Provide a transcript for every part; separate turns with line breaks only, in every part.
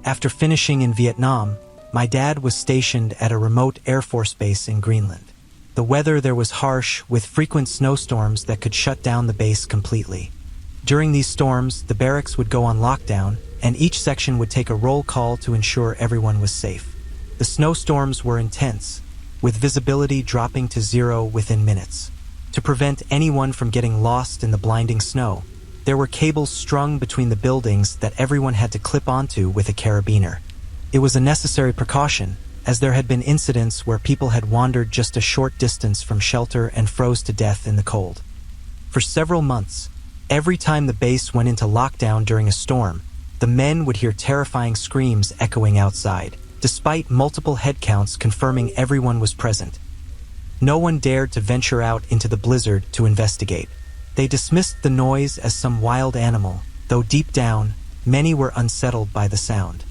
After finishing in Vietnam, my dad was stationed at a remote Air Force base in Greenland. The weather there was harsh, with frequent snowstorms that could shut down the base completely. During these storms, the barracks would go on lockdown, and each section would take a roll call to ensure everyone was safe. The snowstorms were intense, with visibility dropping to zero within minutes. To prevent anyone from getting lost in the blinding snow, there were cables strung between the buildings that everyone had to clip onto with a carabiner. It was a necessary precaution, as there had been incidents where people had wandered just a short distance from shelter and froze to death in the cold. For several months, every time the base went into lockdown during a storm, the men would hear terrifying screams echoing outside, despite multiple head counts confirming everyone was present. No one dared to venture out into the blizzard to investigate. They dismissed the noise as some wild animal, though deep down, many were unsettled by the sound.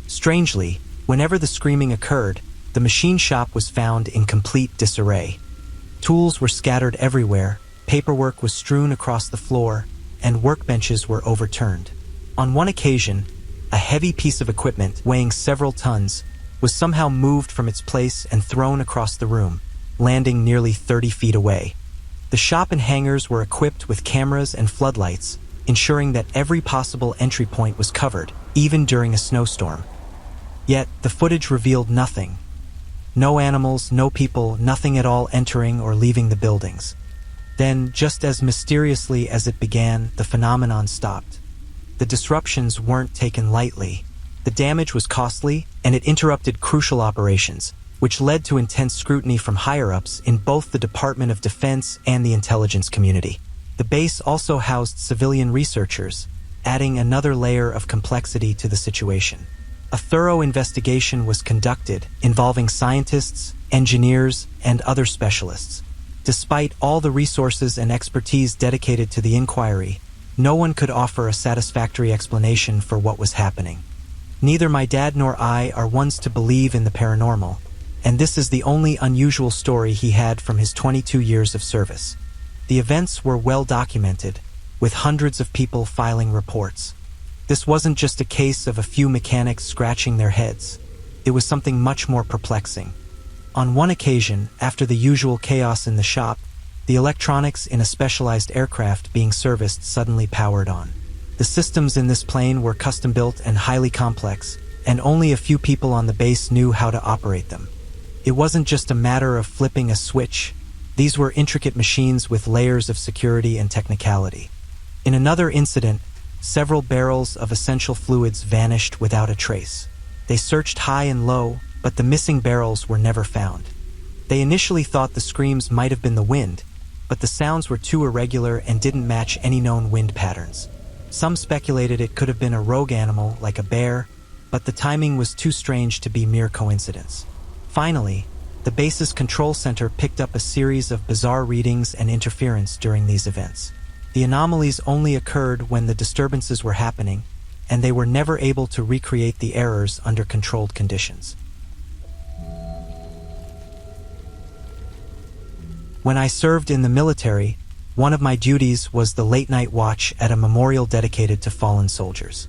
Strangely, whenever the screaming occurred, the machine shop was found in complete disarray. Tools were scattered everywhere, paperwork was strewn across the floor, and workbenches were overturned. On one occasion, a heavy piece of equipment weighing several tons was somehow moved from its place and thrown across the room, landing nearly 30 feet away. The shop and hangars were equipped with cameras and floodlights, ensuring that every possible entry point was covered, even during a snowstorm. Yet, the footage revealed nothing. No animals, no people, nothing at all entering or leaving the buildings. Then, just as mysteriously as it began, the phenomenon stopped. The disruptions weren't taken lightly. The damage was costly, and it interrupted crucial operations, which led to intense scrutiny from higher-ups in both the Department of Defense and the intelligence community. The base also housed civilian researchers, adding another layer of complexity to the situation. A thorough investigation was conducted, involving scientists, engineers, and other specialists. Despite all the resources and expertise dedicated to the inquiry, no one could offer a satisfactory explanation for what was happening. Neither my dad nor I are ones to believe in the paranormal, and this is the only unusual story he had from his 22 years of service. The events were well documented, with hundreds of people filing reports. This wasn't just a case of a few mechanics scratching their heads. It was something much more perplexing. On one occasion, after the usual chaos in the shop, the electronics in a specialized aircraft being serviced suddenly powered on. The systems in this plane were custom-built and highly complex, and only a few people on the base knew how to operate them. It wasn't just a matter of flipping a switch. These were intricate machines with layers of security and technicality. In another incident, several barrels of essential fluids vanished without a trace. They searched high and low, but the missing barrels were never found. They initially thought the screams might have been the wind, but the sounds were too irregular and didn't match any known wind patterns. Some speculated it could have been a rogue animal, like a bear, but the timing was too strange to be mere coincidence. Finally, the base's control center picked up a series of bizarre readings and interference during these events. The anomalies only occurred when the disturbances were happening, and they were never able to recreate the errors under controlled conditions. When I served in the military, one of my duties was the late-night watch at a memorial dedicated to fallen soldiers.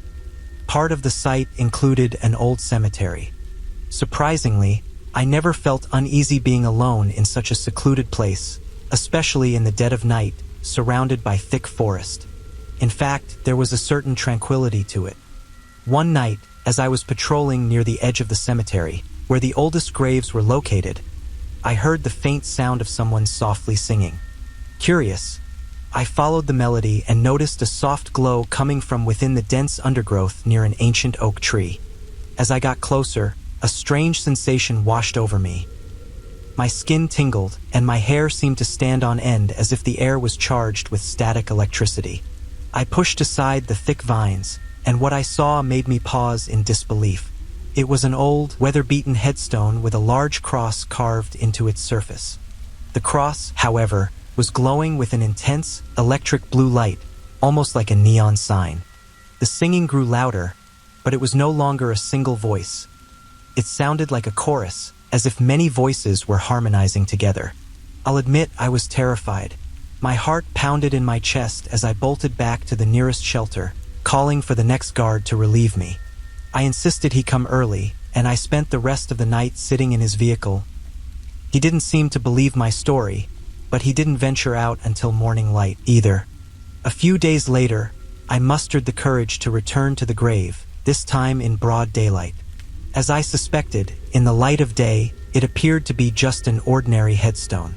Part of the site included an old cemetery. Surprisingly, I never felt uneasy being alone in such a secluded place, especially in the dead of night, surrounded by thick forest. In fact, there was a certain tranquility to it. One night, as I was patrolling near the edge of the cemetery, where the oldest graves were located, I heard the faint sound of someone softly singing. Curious, I followed the melody and noticed a soft glow coming from within the dense undergrowth near an ancient oak tree. As I got closer, a strange sensation washed over me. My skin tingled, and my hair seemed to stand on end as if the air was charged with static electricity. I pushed aside the thick vines, and what I saw made me pause in disbelief. It was an old, weather-beaten headstone with a large cross carved into its surface. The cross, however, was glowing with an intense, electric blue light, almost like a neon sign. The singing grew louder, but it was no longer a single voice. It sounded like a chorus, as if many voices were harmonizing together. I'll admit I was terrified. My heart pounded in my chest as I bolted back to the nearest shelter, calling for the next guard to relieve me. I insisted he come early, and I spent the rest of the night sitting in his vehicle. He didn't seem to believe my story, but he didn't venture out until morning light either. A few days later, I mustered the courage to return to the grave, this time in broad daylight. As I suspected, in the light of day, it appeared to be just an ordinary headstone.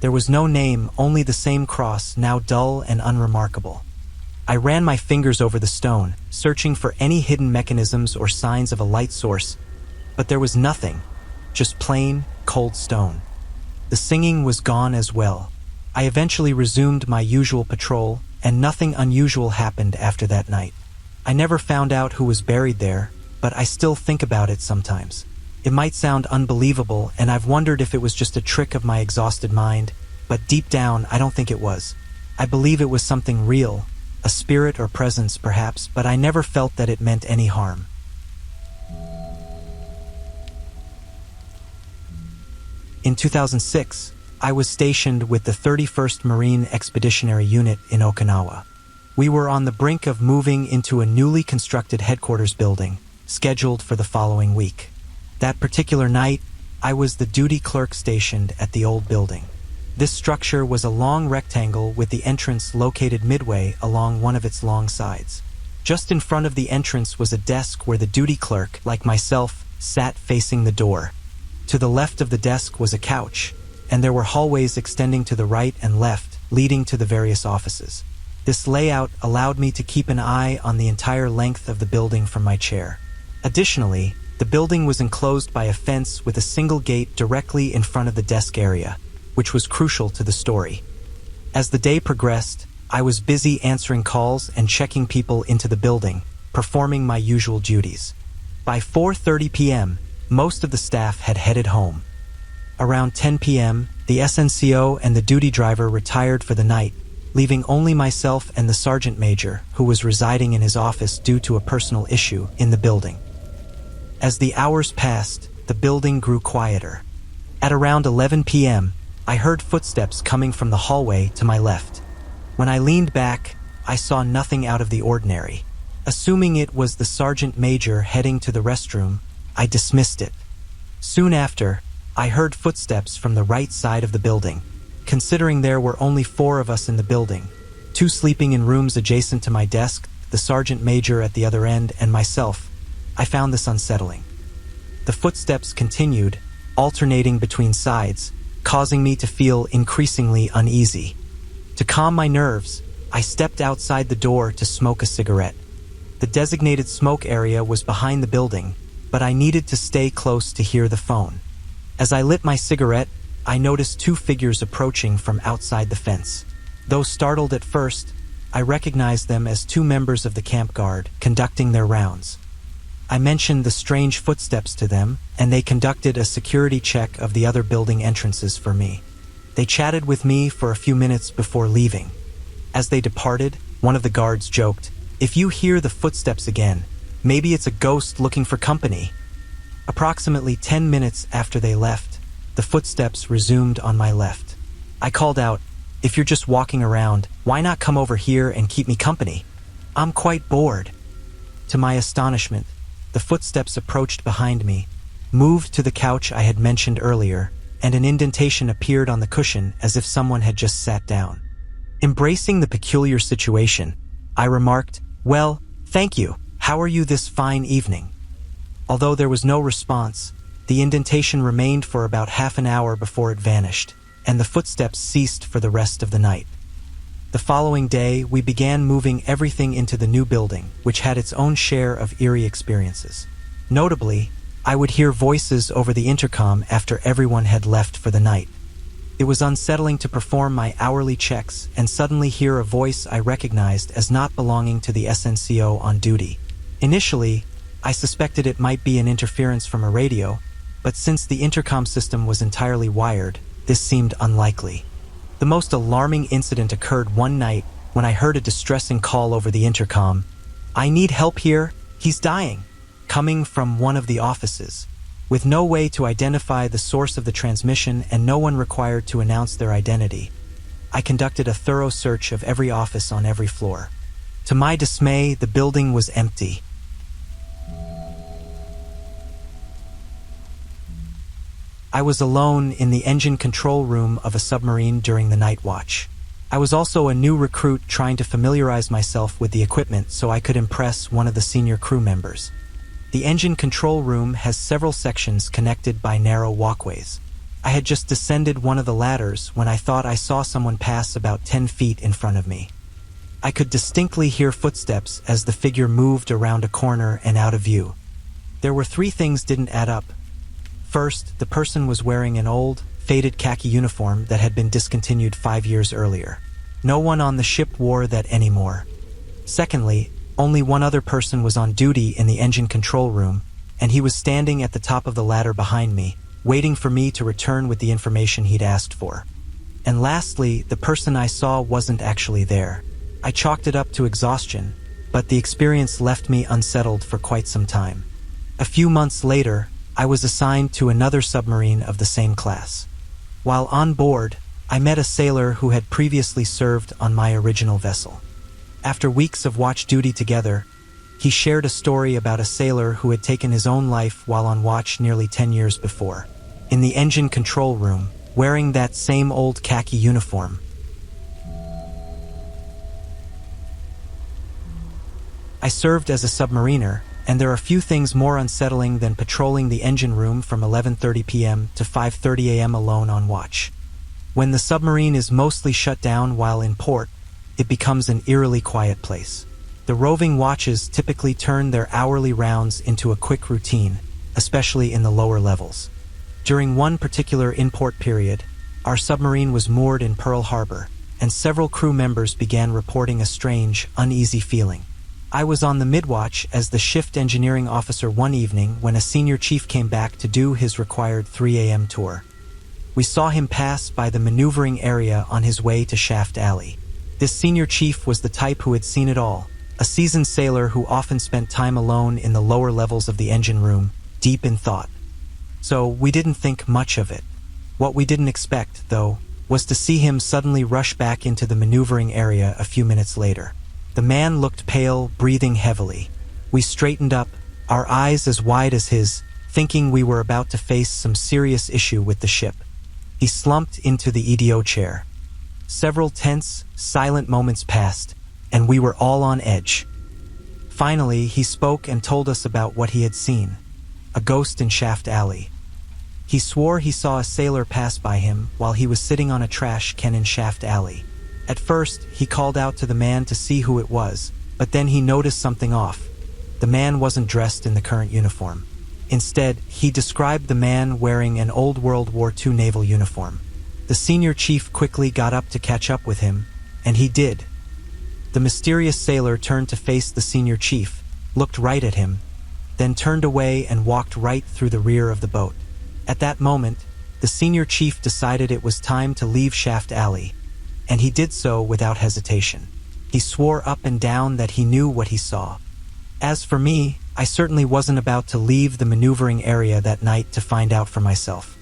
There was no name, only the same cross, now dull and unremarkable. I ran my fingers over the stone, searching for any hidden mechanisms or signs of a light source, but there was nothing, just plain, cold stone. The singing was gone as well. I eventually resumed my usual patrol, and nothing unusual happened after that night. I never found out who was buried there, but I still think about it sometimes. It might sound unbelievable, and I've wondered if it was just a trick of my exhausted mind, but deep down, I don't think it was. I believe it was something real, a spirit or presence perhaps, but I never felt that it meant any harm. In 2006, I was stationed with the 31st Marine Expeditionary Unit in Okinawa. We were on the brink of moving into a newly constructed headquarters building, scheduled for the following week. That particular night, I was the duty clerk stationed at the old building. This structure was a long rectangle with the entrance located midway along one of its long sides. Just in front of the entrance was a desk where the duty clerk, like myself, sat facing the door. To the left of the desk was a couch, and there were hallways extending to the right and left, leading to the various offices. This layout allowed me to keep an eye on the entire length of the building from my chair. Additionally, the building was enclosed by a fence with a single gate directly in front of the desk area, which was crucial to the story. As the day progressed, I was busy answering calls and checking people into the building, performing my usual duties. By 4:30 p.m., most of the staff had headed home. Around 10 p.m., the SNCO and the duty driver retired for the night, leaving only myself and the sergeant major, who was residing in his office due to a personal issue, in the building. As the hours passed, the building grew quieter. At around 11 p.m., I heard footsteps coming from the hallway to my left. When I leaned back, I saw nothing out of the ordinary. Assuming it was the sergeant major heading to the restroom, I dismissed it. Soon after, I heard footsteps from the right side of the building. Considering there were only 4 of us in the building, 2 sleeping in rooms adjacent to my desk, the sergeant major at the other end, and myself, I found this unsettling. The footsteps continued, alternating between sides, causing me to feel increasingly uneasy. To calm my nerves, I stepped outside the door to smoke a cigarette. The designated smoke area was behind the building, but I needed to stay close to hear the phone. As I lit my cigarette, I noticed 2 figures approaching from outside the fence. Though startled at first, I recognized them as 2 members of the camp guard conducting their rounds. I mentioned the strange footsteps to them, and they conducted a security check of the other building entrances for me. They chatted with me for a few minutes before leaving. As they departed, one of the guards joked, "If you hear the footsteps again, maybe it's a ghost looking for company." Approximately 10 minutes after they left, the footsteps resumed on my left. I called out, "If you're just walking around, why not come over here and keep me company? I'm quite bored." To my astonishment, the footsteps approached behind me, moved to the couch I had mentioned earlier, and an indentation appeared on the cushion as if someone had just sat down. Embracing the peculiar situation, I remarked, "Well, thank you. How are you this fine evening?" Although there was no response, the indentation remained for about half an hour before it vanished, and the footsteps ceased for the rest of the night. The following day, we began moving everything into the new building, which had its own share of eerie experiences. Notably, I would hear voices over the intercom after everyone had left for the night. It was unsettling to perform my hourly checks and suddenly hear a voice I recognized as not belonging to the SNCO on duty. Initially, I suspected it might be an interference from a radio, but since the intercom system was entirely wired, this seemed unlikely. The most alarming incident occurred one night when I heard a distressing call over the intercom. "I need help here, he's dying," coming from one of the offices. With no way to identify the source of the transmission and no one required to announce their identity, I conducted a thorough search of every office on every floor. To my dismay, the building was empty. I was alone in the engine control room of a submarine during the night watch. I was also a new recruit trying to familiarize myself with the equipment so I could impress one of the senior crew members. The engine control room has several sections connected by narrow walkways. I had just descended one of the ladders when I thought I saw someone pass about 10 feet in front of me. I could distinctly hear footsteps as the figure moved around a corner and out of view. There were three things didn't add up. First, the person was wearing an old, faded khaki uniform that had been discontinued 5 years earlier. No one on the ship wore that anymore. Secondly, only one other person was on duty in the engine control room, and he was standing at the top of the ladder behind me, waiting for me to return with the information he'd asked for. And lastly, the person I saw wasn't actually there. I chalked it up to exhaustion, but the experience left me unsettled for quite some time. A few months later, I was assigned to another submarine of the same class. While on board, I met a sailor who had previously served on my original vessel. After weeks of watch duty together, he shared a story about a sailor who had taken his own life while on watch nearly 10 years before, in the engine control room, wearing that same old khaki uniform. I served as a submariner, and there are few things more unsettling than patrolling the engine room from 11:30 p.m. to 5:30 a.m. alone on watch. When the submarine is mostly shut down while in port, it becomes an eerily quiet place. The roving watches typically turn their hourly rounds into a quick routine, especially in the lower levels. During one particular in-port period, our submarine was moored in Pearl Harbor, and several crew members began reporting a strange, uneasy feeling. I was on the midwatch as the shift engineering officer one evening when a senior chief came back to do his required 3 a.m. tour. We saw him pass by the maneuvering area on his way to Shaft Alley. This senior chief was the type who had seen it all, a seasoned sailor who often spent time alone in the lower levels of the engine room, deep in thought. So we didn't think much of it. What we didn't expect, though, was to see him suddenly rush back into the maneuvering area a few minutes later. The man looked pale, breathing heavily. We straightened up, our eyes as wide as his, thinking we were about to face some serious issue with the ship. He slumped into the EDO chair. Several tense, silent moments passed, and we were all on edge. Finally, he spoke and told us about what he had seen. A ghost in Shaft Alley. He swore he saw a sailor pass by him while he was sitting on a trash can in Shaft Alley. At first, he called out to the man to see who it was, but then he noticed something off. The man wasn't dressed in the current uniform. Instead, he described the man wearing an old World War II naval uniform. The senior chief quickly got up to catch up with him, and he did. The mysterious sailor turned to face the senior chief, looked right at him, then turned away and walked right through the rear of the boat. At that moment, the senior chief decided it was time to leave Shaft Alley, and he did so without hesitation. He swore up and down that he knew what he saw. As for me, I certainly wasn't about to leave the maneuvering area that night to find out for myself.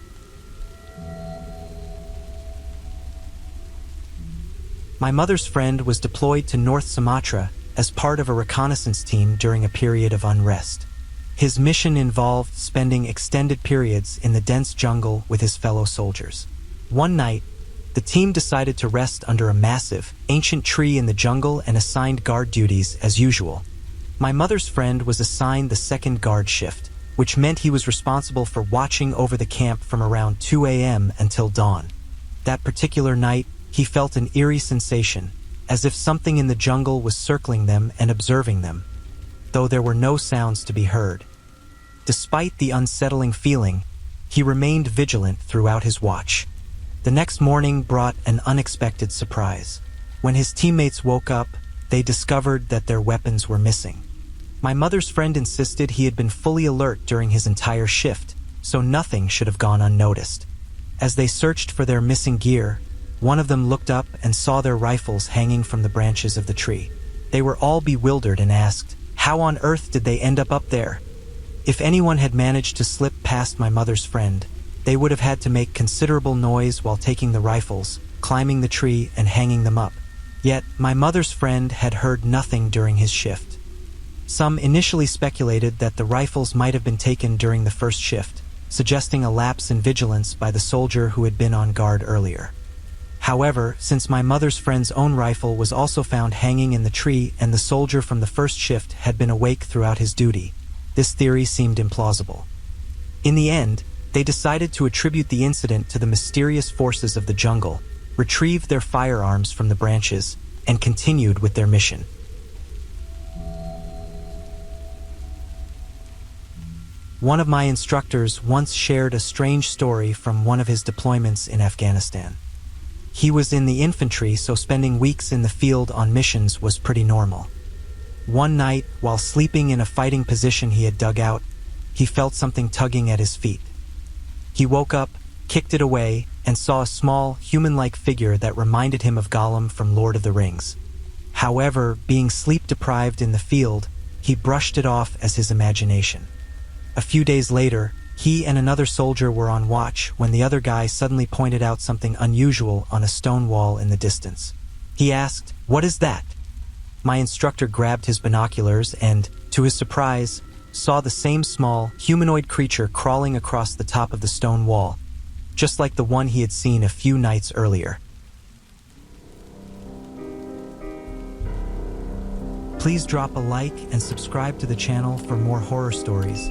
My mother's friend was deployed to North Sumatra as part of a reconnaissance team during a period of unrest. His mission involved spending extended periods in the dense jungle with his fellow soldiers. One night, the team decided to rest under a massive, ancient tree in the jungle and assigned guard duties as usual. My mother's friend was assigned the second guard shift, which meant he was responsible for watching over the camp from around 2 a.m. until dawn. That particular night, he felt an eerie sensation, as if something in the jungle was circling them and observing them, though there were no sounds to be heard. Despite the unsettling feeling, he remained vigilant throughout his watch. The next morning brought an unexpected surprise. When his teammates woke up, they discovered that their weapons were missing. My mother's friend insisted he had been fully alert during his entire shift, so nothing should have gone unnoticed. As they searched for their missing gear, one of them looked up and saw their rifles hanging from the branches of the tree. They were all bewildered and asked, how on earth did they end up there? If anyone had managed to slip past my mother's friend, they would have had to make considerable noise while taking the rifles, climbing the tree, and hanging them up. Yet, my mother's friend had heard nothing during his shift. Some initially speculated that the rifles might have been taken during the first shift, suggesting a lapse in vigilance by the soldier who had been on guard earlier. However, since my mother's friend's own rifle was also found hanging in the tree and the soldier from the first shift had been awake throughout his duty, this theory seemed implausible. In the end, they decided to attribute the incident to the mysterious forces of the jungle, retrieved their firearms from the branches, and continued with their mission. One of my instructors once shared a strange story from one of his deployments in Afghanistan. He was in the infantry, so spending weeks in the field on missions was pretty normal. One night, while sleeping in a fighting position he had dug out, he felt something tugging at his feet. He woke up, kicked it away, and saw a small, human-like figure that reminded him of Gollum from Lord of the Rings. However, being sleep-deprived in the field, he brushed it off as his imagination. A few days later, he and another soldier were on watch when the other guy suddenly pointed out something unusual on a stone wall in the distance. He asked, "What is that?" My instructor grabbed his binoculars and, to his surprise, saw the same small, humanoid creature crawling across the top of the stone wall, just like the one he had seen a few nights earlier. Please drop a like and subscribe to the channel for more horror stories.